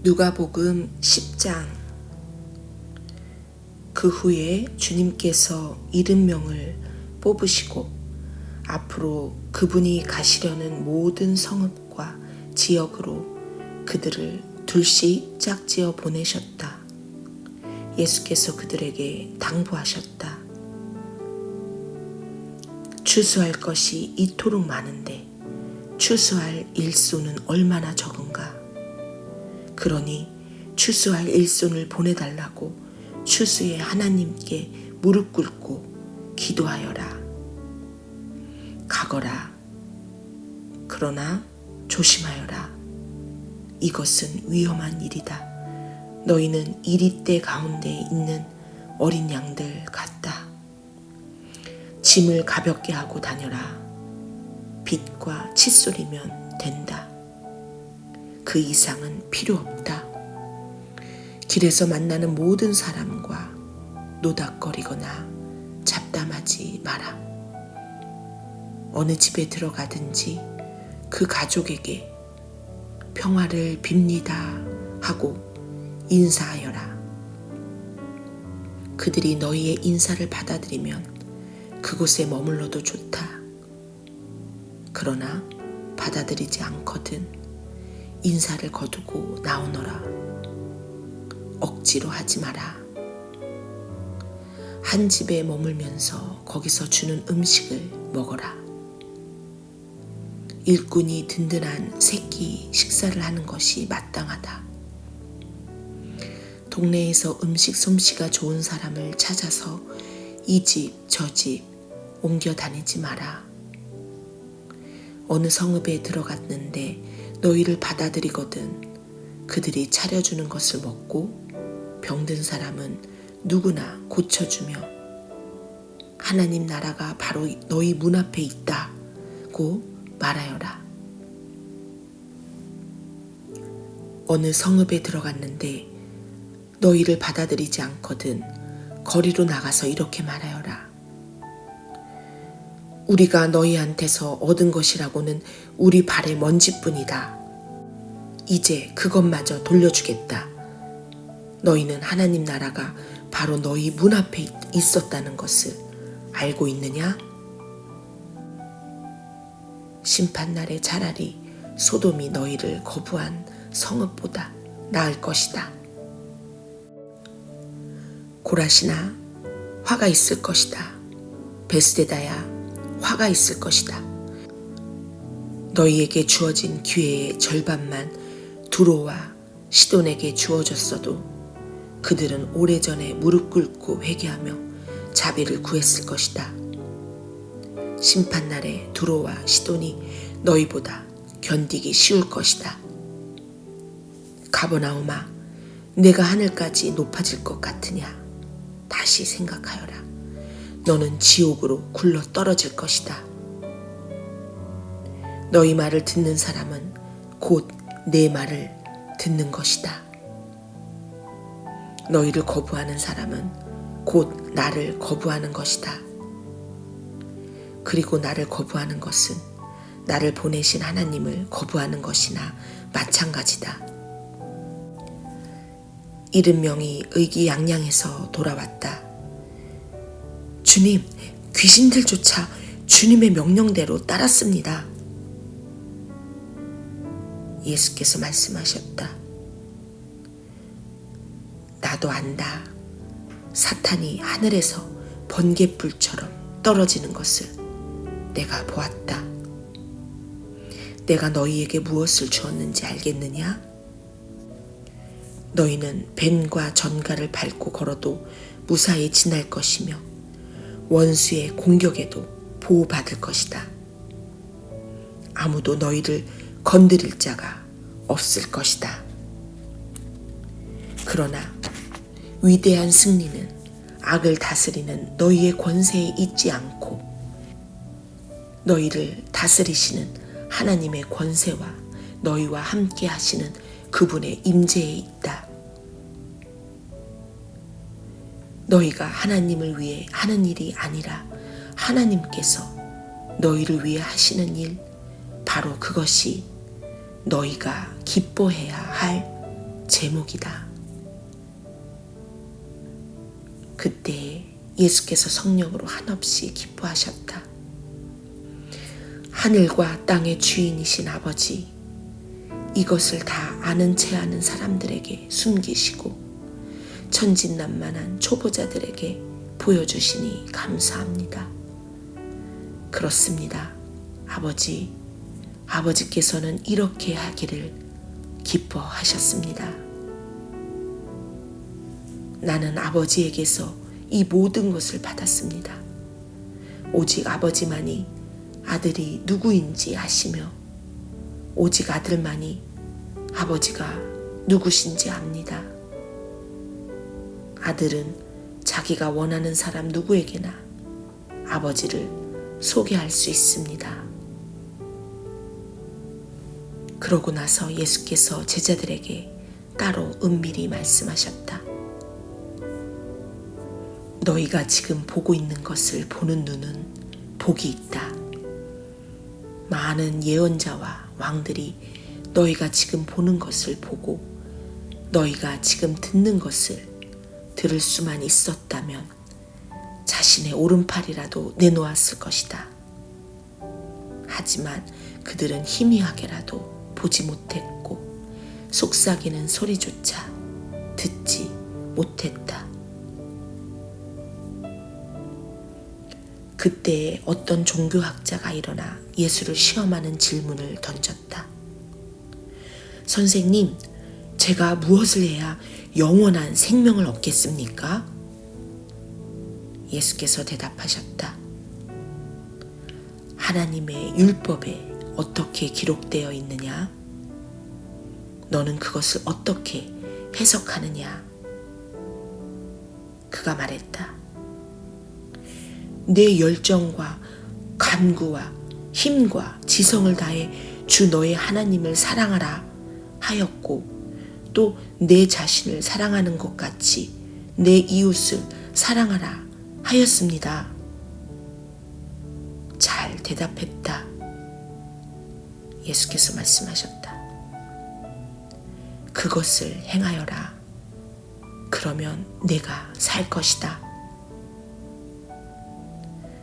누가복음 10장. 그 후에 주님께서 70명을 뽑으시고 앞으로 그분이 가시려는 모든 성읍과 지역으로 그들을 둘씩 짝지어 보내셨다. 예수께서 그들에게 당부하셨다. 추수할 것이 이토록 많은데 추수할 일손은 얼마나 적은가. 그러니 추수할 일손을 보내달라고 추수의 하나님께 무릎 꿇고 기도하여라. 가거라. 그러나 조심하여라. 이것은 위험한 일이다. 너희는 이리떼 가운데 있는 어린 양들 같다. 짐을 가볍게 하고 다녀라. 빛과 칫솔이면 된다. 그 이상은 필요 없다. 길에서 만나는 모든 사람과 노닥거리거나 잡담하지 마라. 어느 집에 들어가든지 그 가족에게 평화를 빕니다 하고 인사하여라. 그들이 너희의 인사를 받아들이면 그곳에 머물러도 좋다. 그러나 받아들이지 않거든 인사를 거두고 나오너라. 억지로 하지 마라. 한 집에 머물면서 거기서 주는 음식을 먹어라. 일꾼이 든든한 새끼 식사를 하는 것이 마땅하다. 동네에서 음식 솜씨가 좋은 사람을 찾아서 이 집 저 집 옮겨 다니지 마라. 어느 성읍에 들어갔는데 너희를 받아들이거든 그들이 차려주는 것을 먹고 병든 사람은 누구나 고쳐주며 하나님 나라가 바로 너희 문 앞에 있다고 말하여라. 어느 성읍에 들어갔는데 너희를 받아들이지 않거든 거리로 나가서 이렇게 말하여라. 우리가 너희한테서 얻은 것이라고는 우리 발의 먼지뿐이다. 이제 그것마저 돌려주겠다. 너희는 하나님 나라가 바로 너희 문 앞에 있었다는 것을 알고 있느냐? 심판날에 차라리 소돔이 너희를 거부한 성읍보다 나을 것이다. 고라시나 화가 있을 것이다. 베스데다야 화가 있을 것이다. 너희에게 주어진 기회의 절반만 두로와 시돈에게 주어졌어도 그들은 오래전에 무릎 꿇고 회개하며 자비를 구했을 것이다. 심판날에 두로와 시돈이 너희보다 견디기 쉬울 것이다. 가버나움아, 내가 하늘까지 높아질 것 같으냐? 다시 생각하여라. 너는 지옥으로 굴러 떨어질 것이다. 너희 말을 듣는 사람은 곧 내 말을 듣는 것이다. 너희를 거부하는 사람은 곧 나를 거부하는 것이다. 그리고 나를 거부하는 것은 나를 보내신 하나님을 거부하는 것이나 마찬가지다. 70명이 의기양양해서 돌아왔다. 주님, 귀신들조차 주님의 명령대로 따랐습니다. 예수께서 말씀하셨다. 나도 안다. 사탄이 하늘에서 번갯불처럼 떨어지는 것을 내가 보았다. 내가 너희에게 무엇을 주었는지 알겠느냐? 너희는 뱀과 전갈을 밟고 걸어도 무사히 지날 것이며 원수의 공격에도 보호받을 것이다. 아무도 너희를 건드릴 자가 없을 것이다. 그러나 위대한 승리는 악을 다스리는 너희의 권세에 있지 않고 너희를 다스리시는 하나님의 권세와 너희와 함께 하시는 그분의 임재에 있다. 너희가 하나님을 위해 하는 일이 아니라 하나님께서 너희를 위해 하시는 일, 바로 그것이 너희가 기뻐해야 할 제목이다. 그때 예수께서 성령으로 한없이 기뻐하셨다. 하늘과 땅의 주인이신 아버지, 이것을 다 아는 체 아는 사람들에게 숨기시고 천진난만한 초보자들에게 보여주시니 감사합니다. 그렇습니다. 아버지께서는 이렇게 하기를 기뻐하셨습니다. 나는 아버지에게서 이 모든 것을 받았습니다. 오직 아버지만이 아들이 누구인지 아시며 오직 아들만이 아버지가 누구신지 압니다. 아들은 자기가 원하는 사람 누구에게나 아버지를 소개할 수 있습니다. 그러고 나서 예수께서 제자들에게 따로 은밀히 말씀하셨다. 너희가 지금 보고 있는 것을 보는 눈은 복이 있다. 많은 예언자와 왕들이 너희가 지금 보는 것을 보고 너희가 지금 듣는 것을 들을 수만 있었다면 자신의 오른팔이라도 내놓았을 것이다. 하지만 그들은 희미하게라도 보지 못했고 속삭이는 소리조차 듣지 못했다. 그때 어떤 종교학자가 일어나 예수를 시험하는 질문을 던졌다. 선생님, 제가 무엇을 해야 영원한 생명을 얻겠습니까? 예수께서 대답하셨다. 하나님의 율법에 어떻게 기록되어 있느냐? 너는 그것을 어떻게 해석하느냐? 그가 말했다. 내 열정과 간구와 힘과 지성을 다해 주 너의 하나님을 사랑하라 하였고 또 내 자신을 사랑하는 것 같이 내 이웃을 사랑하라 하였습니다. 잘 대답했다. 예수께서 말씀하셨다. 그것을 행하여라. 그러면 내가 살 것이다.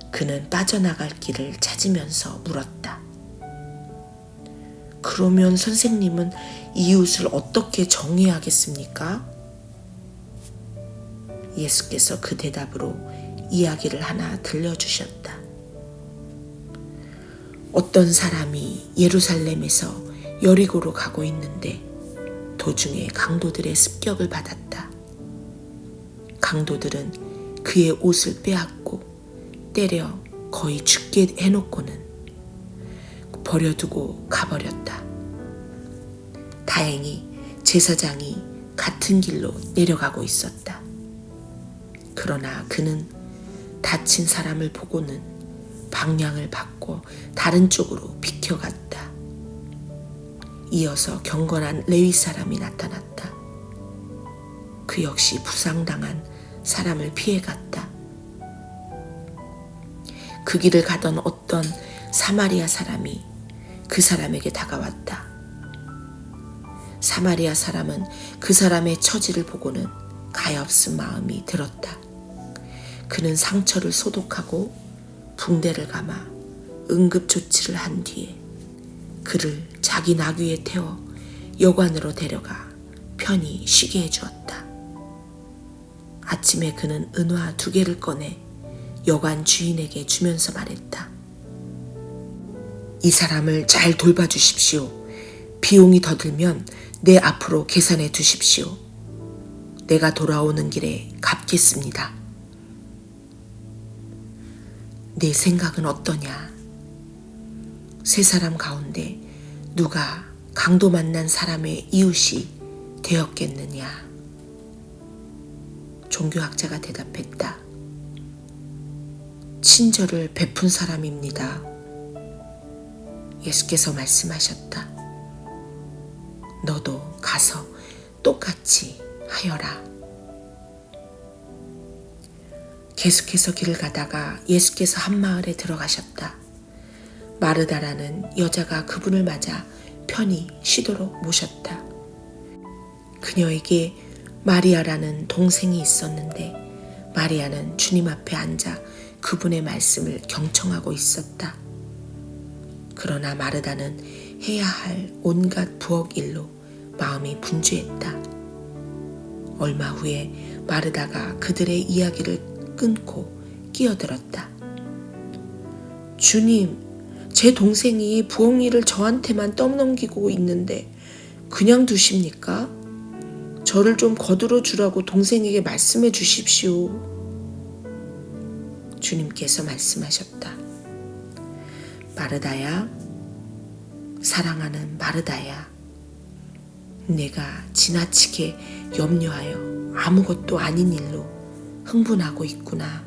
그는 빠져나갈 길을 찾으면서 물었다. 그러면 선생님은 이웃을 어떻게 정의하겠습니까? 예수께서 그 대답으로 이야기를 하나 들려주셨다. 어떤 사람이 예루살렘에서 여리고로 가고 있는데 도중에 강도들의 습격을 받았다. 강도들은 그의 옷을 빼앗고 때려 거의 죽게 해놓고는 버려두고 가버렸다. 다행히 제사장이 같은 길로 내려가고 있었다. 그러나 그는 다친 사람을 보고는 방향을 바꿔 다른 쪽으로 비켜갔다. 이어서 경건한 레위 사람이 나타났다. 그 역시 부상당한 사람을 피해갔다. 그 길을 가던 어떤 사마리아 사람이 그 사람에게 다가왔다. 사마리아 사람은 그 사람의 처지를 보고는 가엾은 마음이 들었다. 그는 상처를 소독하고 붕대를 감아 응급조치를 한 뒤에 그를 자기 나귀에 태워 여관으로 데려가 편히 쉬게 해주었다. 아침에 그는 은화 2개를 꺼내 여관 주인에게 주면서 말했다. 이 사람을 잘 돌봐주십시오. 비용이 더 들면 내 앞으로 계산해 두십시오. 내가 돌아오는 길에 갚겠습니다. 내 생각은 어떠냐? 세 사람 가운데 누가 강도 만난 사람의 이웃이 되었겠느냐? 종교학자가 대답했다. 친절을 베푼 사람입니다. 예수께서 말씀하셨다. 너도 가서 똑같이 하여라. 계속해서 길을 가다가 예수께서 한 마을에 들어가셨다. 마르다라는 여자가 그분을 맞아 편히 쉬도록 모셨다. 그녀에게 마리아라는 동생이 있었는데 마리아는 주님 앞에 앉아 그분의 말씀을 경청하고 있었다. 그러나 마르다는 해야 할 온갖 부엌 일로 마음이 분주했다. 얼마 후에 마르다가 그들의 이야기를 끊고 끼어들었다. 주님, 제 동생이 부엌 일을 저한테만 떠넘기고 있는데 그냥 두십니까? 저를 좀 거들어 주라고 동생에게 말씀해 주십시오. 주님께서 말씀하셨다. 마르다야, 사랑하는 마르다야, 내가 지나치게 염려하여 아무것도 아닌 일로 흥분하고 있구나.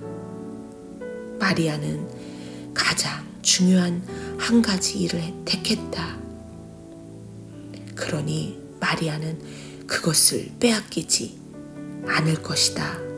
마리아는 가장 중요한 한 가지 일을 택했다. 그러니 마리아는 그것을 빼앗기지 않을 것이다.